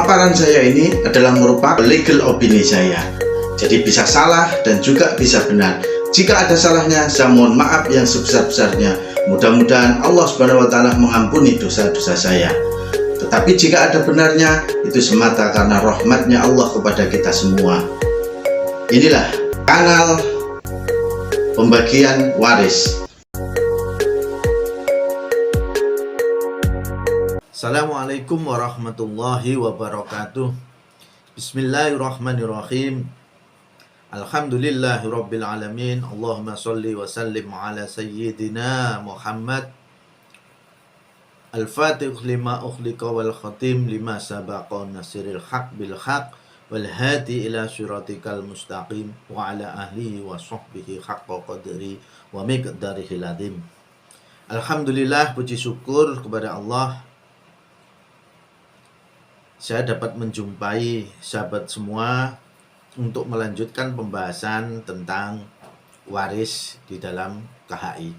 Pemaparan saya ini adalah merupakan legal opini saya. Jadi bisa salah dan juga bisa benar. Jika ada salahnya, saya mohon maaf yang sebesar-besarnya. Mudah-mudahan Allah Subhanahu wa Ta'ala mengampuni dosa-dosa saya. Tetapi jika ada benarnya, itu semata karena rahmatnya Allah kepada kita semua. Inilah kanal pembagian waris. Assalamualaikum warahmatullahi wabarakatuh. Bismillahirrahmanirrahim. Alhamdulillahirabbil alamin. Allahumma shalli wa sallim ala sayyidina Muhammad. Al-Fatih lima ukhliqa wal khatim lima sabaqa nasiril haq bil haq wal hadi ila syiratikal mustaqim wa ala ahlihi wa sahbihi haqqa qadri wa miqdarihi ladhim. Alhamdulillah, puji syukur kepada Allah, saya dapat menjumpai sahabat semua untuk melanjutkan pembahasan tentang waris di dalam KHI.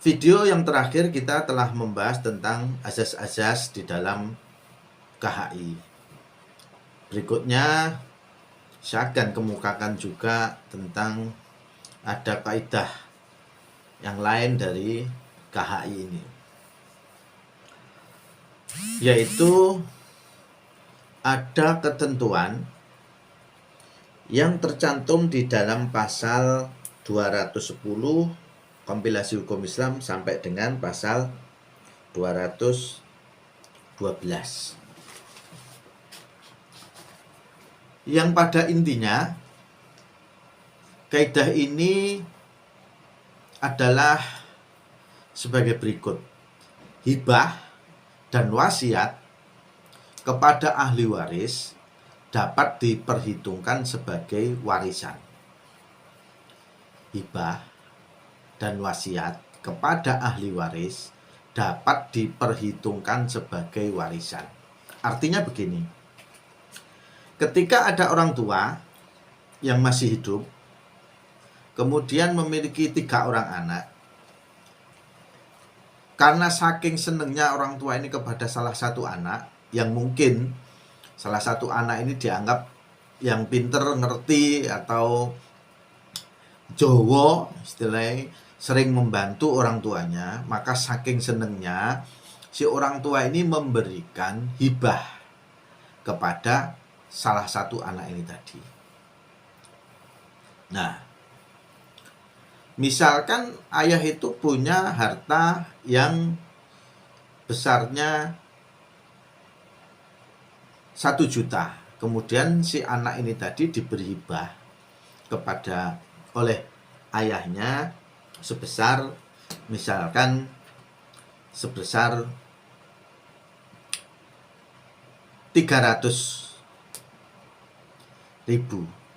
Video yang terakhir kita telah membahas tentang azas-azas di dalam KHI. Berikutnya saya akan kemukakan juga tentang ada kaidah yang lain dari KHI ini, yaitu ada ketentuan yang tercantum di dalam pasal 210 kompilasi hukum Islam sampai dengan pasal 212, yang pada intinya kaidah ini adalah sebagai berikut: hibah dan wasiat kepada ahli waris dapat diperhitungkan sebagai warisan. Hibah dan wasiat kepada ahli waris dapat diperhitungkan sebagai warisan. Artinya begini, ketika ada orang tua yang masih hidup, kemudian memiliki 3 orang anak, karena saking senengnya orang tua ini kepada salah satu anak, yang mungkin salah satu anak ini dianggap yang pinter, ngerti, atau jowo istilahnya, sering membantu orang tuanya, maka saking senengnya si orang tua ini memberikan hibah kepada salah satu anak ini tadi. Nah, misalkan ayah itu punya harta yang besarnya 1 juta. Kemudian si anak ini tadi diberi hibah kepada oleh ayahnya sebesar, misalkan sebesar 300.000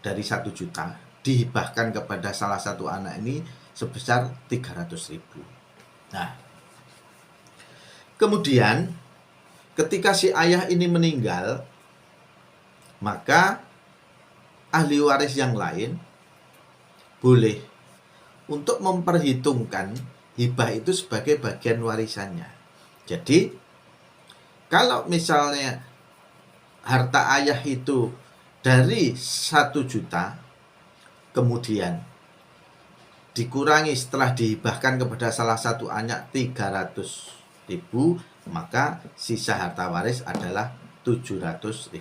dari 1 juta, dihibahkan kepada salah satu anak ini sebesar 300.000. Nah, kemudian ketika si ayah ini meninggal, maka ahli waris yang lain boleh untuk memperhitungkan hibah itu sebagai bagian warisannya. Jadi, kalau misalnya harta ayah itu dari 1 juta, kemudian dikurangi setelah dihibahkan kepada salah satu anak 300.000, maka sisa harta waris adalah 700.000.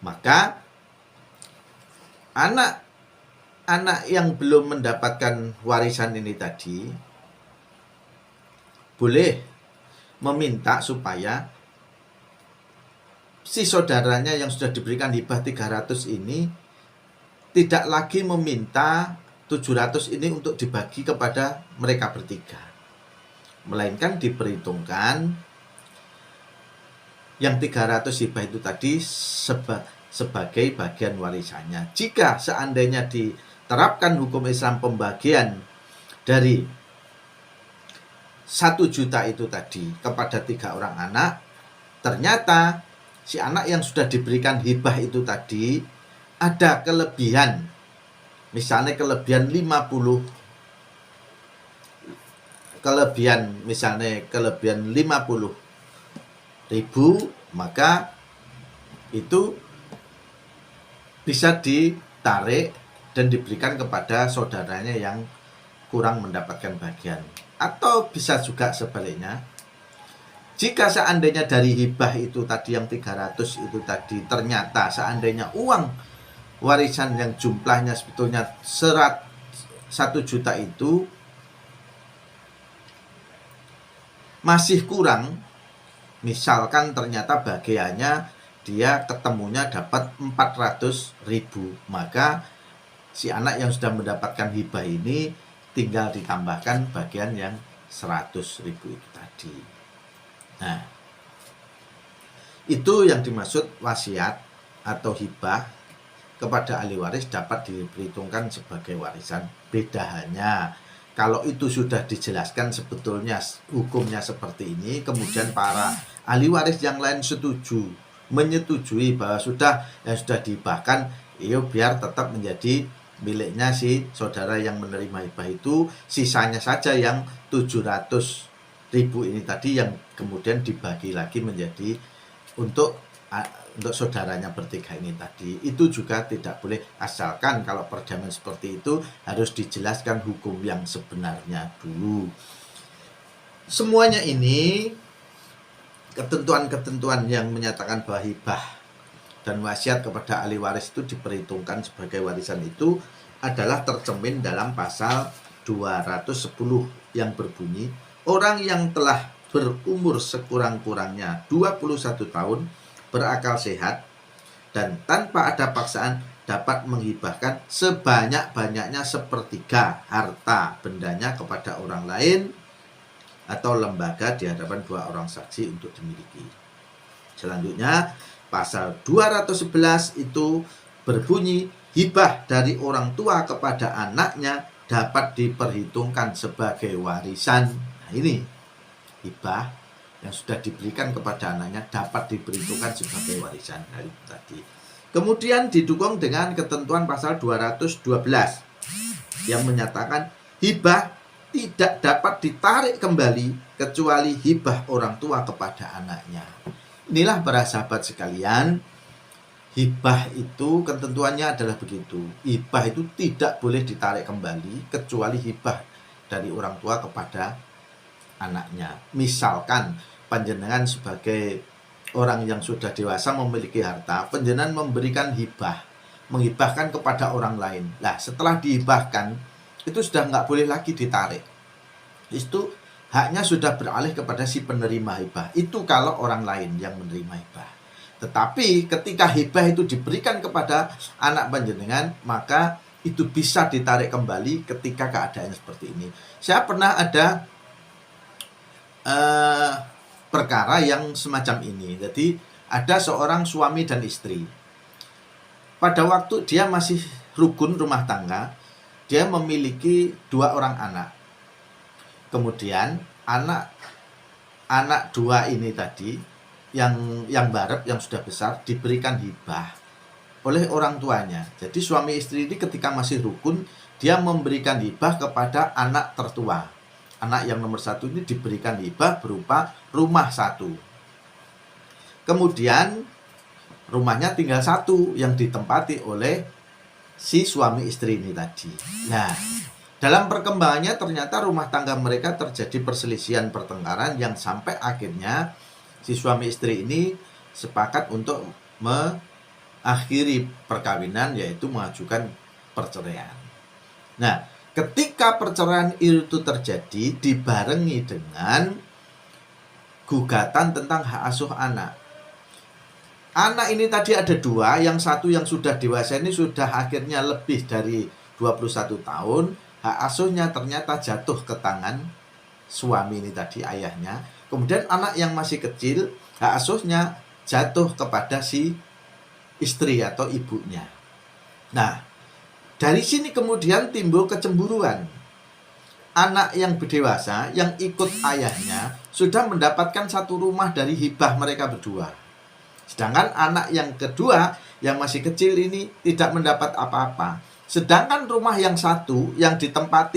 Maka anak yang belum mendapatkan warisan ini tadi boleh meminta supaya si saudaranya yang sudah diberikan hibah 300 ini tidak lagi meminta 700 ini untuk dibagi kepada mereka bertiga, melainkan diperhitungkan yang 300 hibah itu tadi sebagai bagian warisannya. Jika seandainya diterapkan hukum Islam pembagian dari 1 juta itu tadi kepada 3 orang anak, ternyata si anak yang sudah diberikan hibah itu tadi ada kelebihan, misalnya kelebihan 50 maka itu bisa ditarik dan diberikan kepada saudaranya yang kurang mendapatkan bagian. Atau bisa juga sebaliknya, jika seandainya dari hibah itu tadi yang 300 itu tadi ternyata seandainya uang warisan yang jumlahnya sebetulnya 1 juta itu masih kurang, misalkan ternyata bagiannya dia ketemunya dapat 400.000, maka si anak yang sudah mendapatkan hibah ini tinggal ditambahkan bagian yang 100.000 itu tadi. Nah, itu yang dimaksud wasiat atau hibah kepada ahli waris dapat diperhitungkan sebagai warisan. Beda hanya kalau itu sudah dijelaskan sebetulnya hukumnya seperti ini, kemudian para ahli waris yang lain menyetujui bahwa sudah dihibahkan, biar tetap menjadi miliknya si saudara yang menerima hibah itu, sisanya saja yang 700.000 ini tadi yang kemudian dibagi lagi menjadi untuk saudaranya bertiga ini tadi. Itu juga tidak boleh, asalkan kalau perjamuan seperti itu harus dijelaskan hukum yang sebenarnya dulu. Semuanya ini ketentuan-ketentuan yang menyatakan bahwa hibah dan wasiat kepada ahli waris itu diperhitungkan sebagai warisan itu adalah tercermin dalam pasal 210 yang berbunyi, orang yang telah berumur sekurang-kurangnya 21 tahun, berakal sehat, dan tanpa ada paksaan dapat menghibahkan sebanyak-banyaknya sepertiga harta bendanya kepada orang lain atau lembaga di hadapan 2 orang saksi untuk dimiliki. Selanjutnya, pasal 211 itu berbunyi, hibah dari orang tua kepada anaknya dapat diperhitungkan sebagai warisan. Nah, ini hibah yang sudah diberikan kepada anaknya dapat diperhitungkan sebagai warisan. Nah, itu tadi. Kemudian didukung dengan ketentuan pasal 212 yang menyatakan hibah tidak dapat ditarik kembali kecuali hibah orang tua kepada anaknya. Inilah para sahabat sekalian, hibah itu ketentuannya adalah begitu. Hibah itu tidak boleh ditarik kembali kecuali hibah dari orang tua kepada anaknya. Misalkan panjenengan sebagai orang yang sudah dewasa memiliki harta, panjenengan memberikan hibah, menghibahkan kepada orang lain. Nah, setelah dihibahkan itu sudah nggak boleh lagi ditarik. Itu haknya sudah beralih kepada si penerima hibah. Itu kalau orang lain yang menerima hibah. Tetapi ketika hibah itu diberikan kepada anak panjenengan, maka itu bisa ditarik kembali ketika keadaan seperti ini. Saya pernah ada perkara yang semacam ini. Jadi ada seorang suami dan istri. Pada waktu dia masih rukun rumah tangga, dia memiliki 2 orang anak. Kemudian anak 2 ini tadi yang barep, yang sudah besar, diberikan hibah oleh orang tuanya. Jadi suami istri ini ketika masih rukun, dia memberikan hibah kepada anak tertua. Anak yang nomor 1 ini diberikan hibah berupa rumah 1. Kemudian rumahnya tinggal 1 yang ditempati oleh si suami istri ini tadi. Nah, dalam perkembangannya ternyata rumah tangga mereka terjadi perselisihan, pertengkaran yang sampai akhirnya si suami istri ini sepakat untuk mengakhiri perkawinan, yaitu mengajukan perceraian. Nah, ketika perceraian itu terjadi dibarengi dengan gugatan tentang hak asuh anak. Anak ini tadi ada 2, yang 1 yang sudah dewasa ini sudah akhirnya lebih dari 21 tahun, hak asuhnya ternyata jatuh ke tangan suami ini tadi, ayahnya. Kemudian anak yang masih kecil, hak asuhnya jatuh kepada si istri atau ibunya. Nah, dari sini kemudian timbul kecemburuan. Anak yang berdewasa yang ikut ayahnya sudah mendapatkan 1 rumah dari hibah mereka berdua. Sedangkan anak yang kedua yang masih kecil ini tidak mendapat apa-apa. Sedangkan rumah yang 1 yang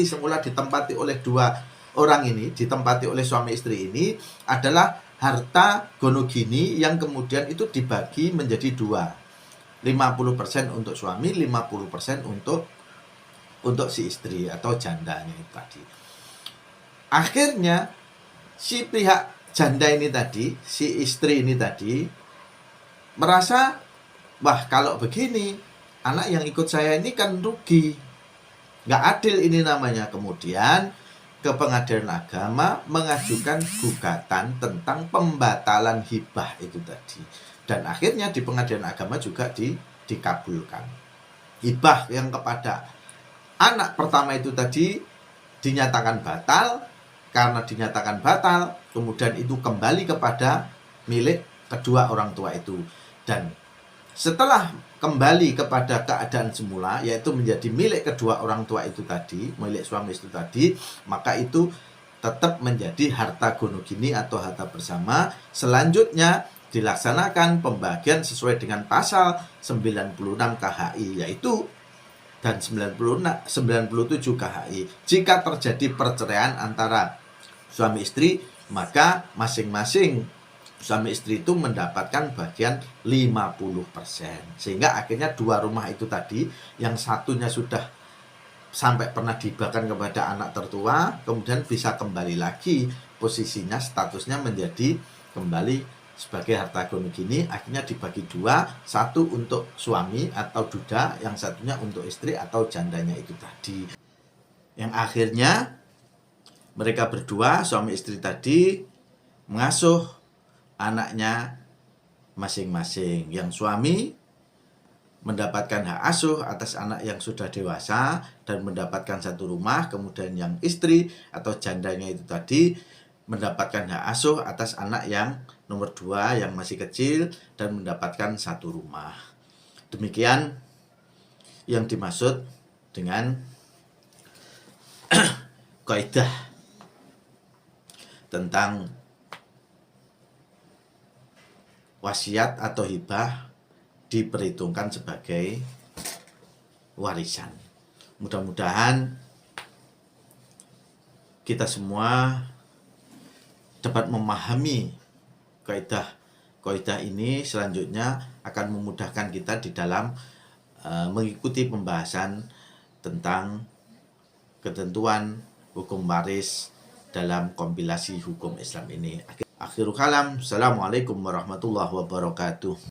semula ditempati oleh 2 orang ini, ditempati oleh suami istri ini, adalah harta gonogini yang kemudian itu dibagi menjadi dua. 50% untuk suami, 50% untuk si istri atau jandanya itu tadi. Akhirnya si pihak janda ini tadi, si istri ini tadi merasa, wah kalau begini anak yang ikut saya ini kan rugi, nggak adil ini namanya. Kemudian ke pengadilan agama mengajukan gugatan tentang pembatalan hibah itu tadi, dan akhirnya di pengadilan agama juga dikabulkan. Hibah yang kepada anak pertama itu tadi dinyatakan batal. Karena dinyatakan batal, kemudian itu kembali kepada milik kedua orang tua itu. Dan setelah kembali kepada keadaan semula, yaitu menjadi milik kedua orang tua itu tadi, milik suami itu tadi, maka itu tetap menjadi harta gonogini atau harta bersama. Selanjutnya dilaksanakan pembagian sesuai dengan pasal 96 KHI, yaitu dan 97 KHI. Jika terjadi perceraian antara suami istri, maka masing-masing suami istri itu mendapatkan bagian 50%. Sehingga akhirnya dua rumah itu tadi, yang satunya sudah sampai pernah dihibahkan kepada anak tertua, kemudian bisa kembali lagi posisinya, statusnya menjadi kembali sebagai harta gonogini. Akhirnya dibagi dua, satu untuk suami atau duda, yang satunya untuk istri atau jandanya itu tadi. Yang akhirnya mereka berdua, suami istri tadi, mengasuh anaknya masing-masing. Yang suami mendapatkan hak asuh atas anak yang sudah dewasa dan mendapatkan satu rumah. Kemudian yang istri atau jandanya itu tadi mendapatkan hak asuh atas anak yang nomor 2 yang masih kecil dan mendapatkan satu rumah. Demikian yang dimaksud dengan kaidah tentang wasiat atau hibah diperhitungkan sebagai warisan. Mudah-mudahan kita semua dapat memahami kaidah ini, selanjutnya akan memudahkan kita di dalam mengikuti pembahasan tentang ketentuan hukum waris dalam kompilasi hukum Islam ini. Akhirul kalam, assalamualaikum warahmatullahi wabarakatuh.